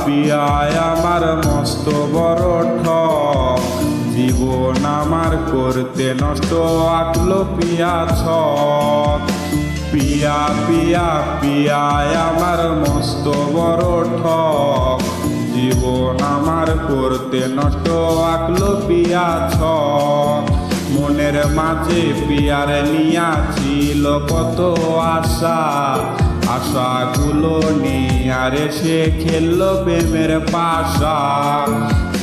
পিয়ায় আমার মস্ত বড় ঠক, জীবন আমার করতে নষ্ট আঁকলো পিয়া ছক। পিয়া পিয়া পিয়ায় আমার মস্ত বড় ঠক, জীবন আমার করতে নষ্ট আঁকলো পিয়া ছক। মনের মাঝে পিয়ার নিয়া ছিল কত আশা, আশাগুলো নিয়ারে সে খেললো প্রেমের পাশা।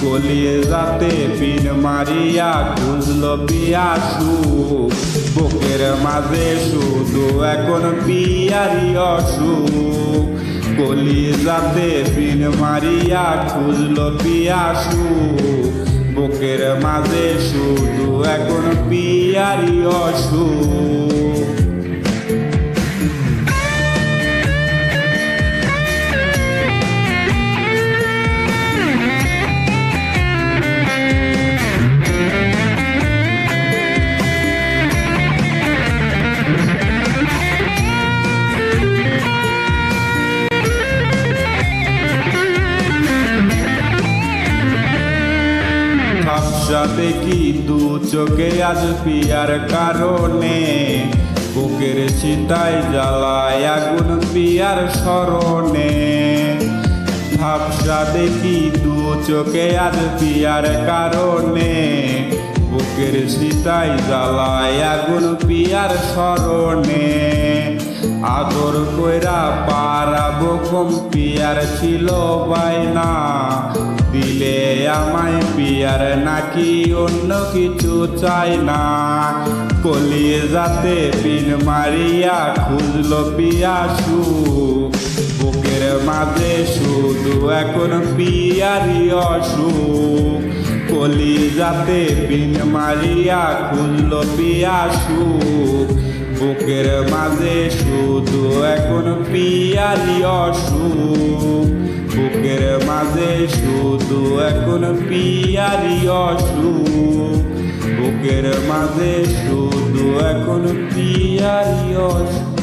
কলিজাতে পিন মারিয়া খুঁজলো পিয়া সুখ, বুকের মাঝে শুধু এখন পিয়ারি অসুখ। কলিজাতে পিন মারিয়া খুঁজলো পিয়া সুখ, বুকের মাঝে শুধু এখন পিয়ারি অসুখ। ঝাপসা দেখি দু চোখে আজ পিয়ার কারণে, বুকের চিতায় জ্বালায় আগুন পিয়ার স্মরণে। ঝাপসা দেখি দু চোখে আজ পিয়ার কারণে, বুকের চিতায় জ্বালায় আগুন পিয়ার স্মরণে। আদর কইরা পারাবো কম পিয়ার ছিল বায়না, দিলে আমায় পিয়ার নাকি অন্য কিছু চাই না। কলিজাতে পিন মারিয়া খুঁজলো পিয়া সুখ, বুকের মাঝে শুধু এখন পিয়ারি অসুখ। কলিজাতে পিন মারিয়া খুঁজলো পিয়া সুখ, বুকের মাঝে শুধু এখন পিয়ারি অসুখ। বুকের মাঝে শুধু এখন পিয়ারি অসুখ, বুকের মাঝে শুধু এখন পিয়ারি অসুখ।